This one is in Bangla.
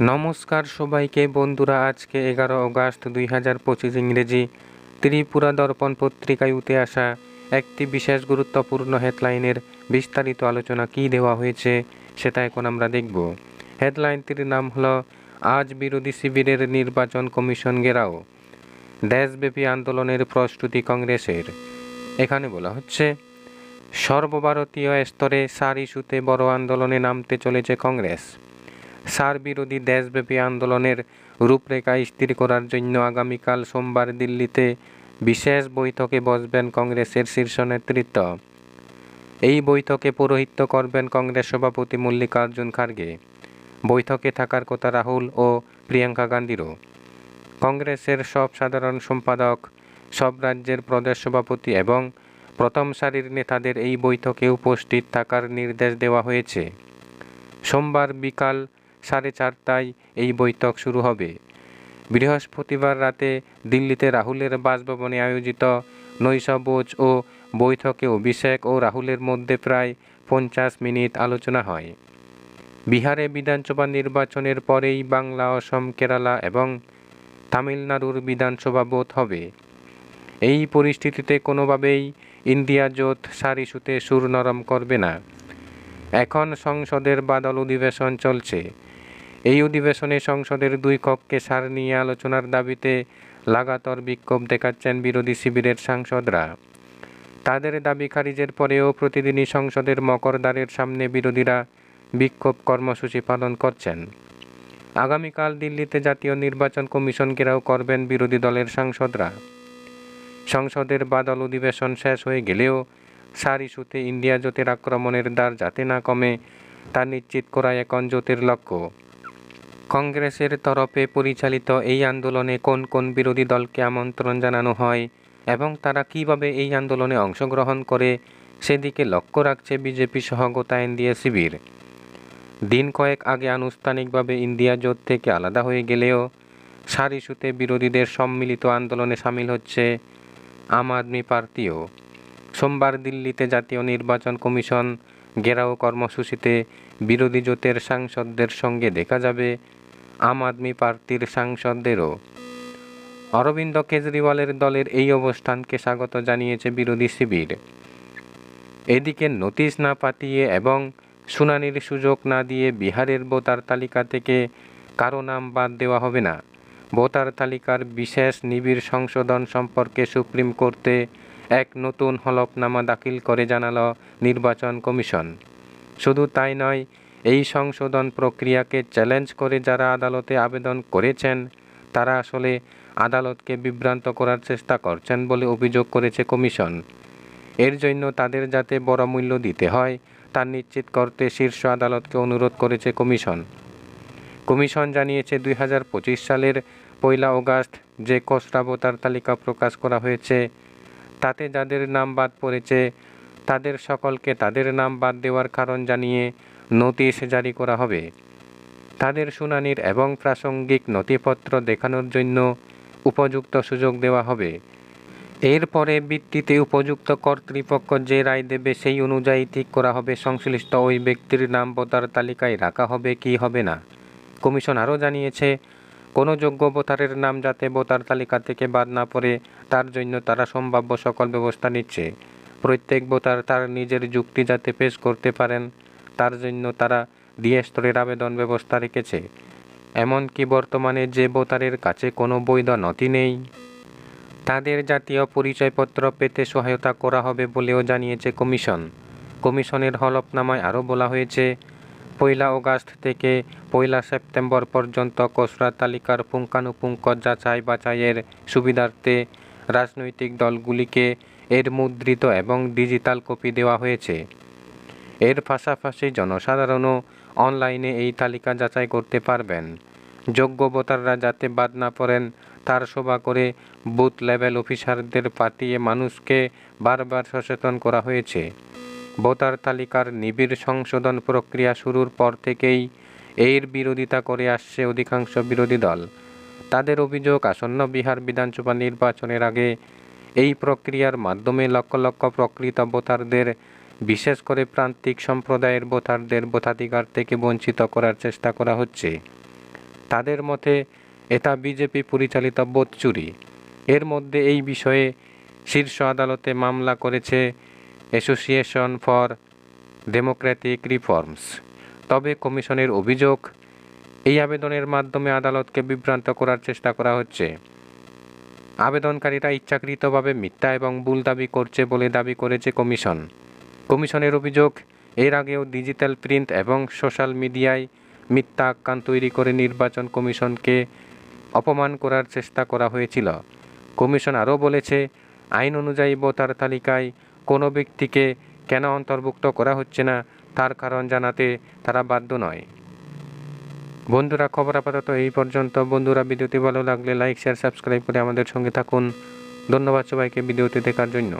নমস্কার সবাইকে বন্ধুরা, আজকে 11 আগস্ট 2025 ইংরেজি ত্রিপুরা দর্পণ পত্রিকায় উঠে আসা একটি বিশেষ গুরুত্বপূর্ণ হেডলাইনের বিস্তারিত আলোচনা কি দেওয়া হয়েছে সেটা এখন আমরা দেখব। হেডলাইনটির নাম হলো আজ বিরোধী শিবিরের নির্বাচন কমিশন ঘেরাও, দেশব্যাপী আন্দোলনের প্রস্তুতি কংগ্রেসের। এখানে বলা হচ্ছে সর্বভারতীয় স্তরে সার ইস্যুতে বড় আন্দোলনে নামতে চলেছে কংগ্রেস। সার বিরোধী দেশব্যাপী আন্দোলনের রূপরেখা স্থির করার জন্য আগামীকাল সোমবার দিল্লিতে বিশেষ বৈঠকে বসবেন কংগ্রেসের শীর্ষ নেতৃত্ব। এই বৈঠকে পৌরোহিত্য করবেন কংগ্রেস সভাপতি মল্লিকার্জুন খার্গে। বৈঠকে থাকার কথা রাহুল ও প্রিয়াঙ্কা গান্ধীরও। কংগ্রেসের সব সাধারণ সম্পাদক, সব রাজ্যের প্রদেশ সভাপতি এবং প্রথম সারির নেতাদের এই বৈঠকে উপস্থিত থাকার নির্দেশ দেওয়া হয়েছে। সোমবার বিকাল 4:30টায় এই বৈঠক শুরু হবে। বৃহস্পতিবার রাতে দিল্লিতে রাহুলের বাসভবনে আয়োজিত নৈশভোজ ও বৈঠকে অভিষেক ও রাহুলের মধ্যে প্রায় 50 মিনিট আলোচনা হয়। বিহারে বিধানসভা নির্বাচনের পরেই বাংলা, অসম, কেরালা এবং তামিলনাড়ুর বিধানসভা ভোট হবে। এই পরিস্থিতিতে কোনোভাবেই ইন্ডিয়া জোট সার ইস্যুতে সুর নরম করবে না। এখন সংসদের বাদল অধিবেশন চলছে। এই অধিবেশনে সংসদের দুই কক্ষে সার নিয়ে আলোচনার দাবিতে লাগাতার বিক্ষোভ দেখাচ্ছেন বিরোধী শিবিরের সাংসদরা। তাদের দাবি খারিজের পরেও প্রতিদিনই সংসদের মকরদ্বারের সামনে বিরোধীরা বিক্ষোভ কর্মসূচি পালন করছেন। আগামীকাল দিল্লিতে জাতীয় নির্বাচন কমিশন ঘেরাও করবেন বিরোধী দলের সাংসদরা। সংসদের বাদল অধিবেশন শেষ হয়ে গেলেও সার ইস্যুতে ইন্ডিয়া জোটের আক্রমণের দ্বার যাতে না কমে তা নিশ্চিত করা এখন জোটের লক্ষ্য। কংগ্রেসের তরফে পরিচালিত এই আন্দোলনে কোন কোন বিরোধী দলকে আমন্ত্রণ জানানো হয় এবং তারা কিভাবে এই আন্দোলনে অংশগ্রহণ করে সেদিকে লক্ষ্য রাখছে বিজেপি সহ গোটা এনডিএ শিবির। দিন কয়েক আগে আনুষ্ঠানিকভাবে ইন্ডিয়া জোট থেকে আলাদা হয়ে গেলেও সার ইস্যুতে বিরোধীদের সম্মিলিত আন্দোলনে সামিল হচ্ছে আম আদমি পার্টিও। সোমবার দিল্লিতে জাতীয় নির্বাচন কমিশন ঘেরাও কর্মসূচিতে বিরোধী জোটের সাংসদদের সঙ্গে দেখা যাবে আম আদমি পার্টির সাংসদদেরও। অরবিন্দ কেজরিওয়ালের দলের এই অবস্থানকে স্বাগত জানিয়েছে বিরোধী শিবির। এদিকে নোটিশ না পাঠিয়ে এবং শুনানির সুযোগ না দিয়ে বিহারের ভোটার তালিকা থেকে কারো নাম বাদ দেওয়া হবে না। ভোটার তালিকার বিশেষ নিবিড় সংশোধন সম্পর্কে সুপ্রিম কোর্টে এক নতুন হলফনামা দাখিল করে জানালো নির্বাচন কমিশন। শুধু তাই নয়, এই সংশোধন প্রক্রিয়াকে চ্যালেঞ্জ করে যারা আদালতে আবেদন করেছেন তারা আসলে আদালতকে বিভ্রান্ত করার চেষ্টা করছেন বলে অভিযোগ করেছে কমিশন। এর জন্য তাদের যাতে বড় মূল্য দিতে হয় তা নিশ্চিত করতে শীর্ষ আদালতকে অনুরোধ করেছে কমিশন। কমিশন জানিয়েছে 2025 সালের 1 আগস্ট যে খসড়া ভোটার তালিকা প্রকাশ করা হয়েছে তাতে যাদের নাম বাদ পড়েছে তাদের সকলকে তাদের নাম বাদ দেওয়ার কারণ জানিয়ে নোটিশ জারি করা হবে। তাদের শুনানির এবং প্রাসঙ্গিক নথিপত্র দেখানোর জন্য উপযুক্ত সুযোগ দেওয়া হবে। এরপরে ভিত্তিতে উপযুক্ত কর্তৃপক্ষ যে রায় দেবে সেই অনুযায়ী ঠিক করা হবে সংশ্লিষ্ট ওই ব্যক্তির নাম ভোটার তালিকায় রাখা হবে কি হবে না। কমিশন আরও জানিয়েছে, কোনো যোগ্য ভোটারের নাম যাতে ভোটার তালিকা থেকে বাদ না পড়ে তার জন্য তারা সম্ভাব্য সকল ব্যবস্থা নিচ্ছে। প্রত্যেক ভোটার তার নিজের যুক্তি যাতে পেশ করতে পারেন তার জন্য তারা দ্বিস্তরের আবেদন ব্যবস্থা রেখেছে। এমনকি বর্তমানে যে ভোটারের কাছে কোনো বৈধ নথি নেই তাদের জাতীয় পরিচয়পত্র পেতে সহায়তা করা হবে বলেও জানিয়েছে কমিশন। কমিশনের হলফনামায় আরও বলা হয়েছে, 1 আগস্ট থেকে 1 সেপ্টেম্বর পর্যন্ত খসড়া তালিকার পুঙ্খানুপুঙ্খ যাচাই বাছাইয়ের সুবিধার্থে রাজনৈতিক দলগুলিকে এর মুদ্রিত এবং ডিজিটাল কপি দেওয়া হয়েছে। এর পাশাপাশি জনসাধারণও অনলাইনে এই তালিকা যাচাই করতে পারবেন। যোগ্য ভোটাররা যাতে বাদ না পড়েন তার সভা করে বুথ লেভেল অফিসারদের পাঠিয়ে মানুষকে বারবার সচেতন করা হয়েছে। ভোটার তালিকার নিবিড় সংশোধন প্রক্রিয়া শুরুর পর থেকেই এর বিরোধিতা করে আসছে অধিকাংশ বিরোধী দল। তাদের অভিযোগ, আসন্ন বিহার বিধানসভা নির্বাচনের আগে এই প্রক্রিয়ার মাধ্যমে লক্ষ লক্ষ প্রকৃত ভোটারদের, বিশেষ করে প্রান্তিক সম্প্রদায়ের ভোটারদের ভোটাধিকার থেকে বঞ্চিত করার চেষ্টা করা হচ্ছে। তাদের মতে এটা বিজেপি পরিচালিত ভোট চুরি। এর মধ্যে এই বিষয়ে শীর্ষ আদালতে মামলা করেছে অ্যাসোসিয়েশন ফর ডেমোক্রেটিক রিফর্মস। তবে কমিশনের অভিযোগ, এই আবেদনের মাধ্যমে আদালতকে বিভ্রান্ত করার চেষ্টা করা হচ্ছে। আবেদনকারীরা ইচ্ছাকৃতভাবে মিথ্যা এবং ভুল দাবি করছে বলে দাবি করেছে কমিশন। কমিশনের অভিযোগ, এর আগেও ডিজিটাল প্রিন্ট এবং সোশ্যাল মিডিয়ায় মিথ্যা আখ্যান তৈরি করে নির্বাচন কমিশনকে অপমান করার চেষ্টা করা হয়েছিল। কমিশন আরও বলেছে, আইন অনুযায়ী ভোটার তালিকায় কোনো ব্যক্তিকে কেন অন্তর্ভুক্ত করা হচ্ছে না তার কারণ জানাতে তারা বাধ্য নয়। বন্ধুরা, খবর আপাতত এই পর্যন্ত। বন্ধুরা, ভিডিওটি ভালো লাগলে লাইক, শেয়ার, সাবস্ক্রাইব করে আমাদের সঙ্গে থাকুন। ধন্যবাদ সবাইকে ভিডিওটি দেখার জন্য।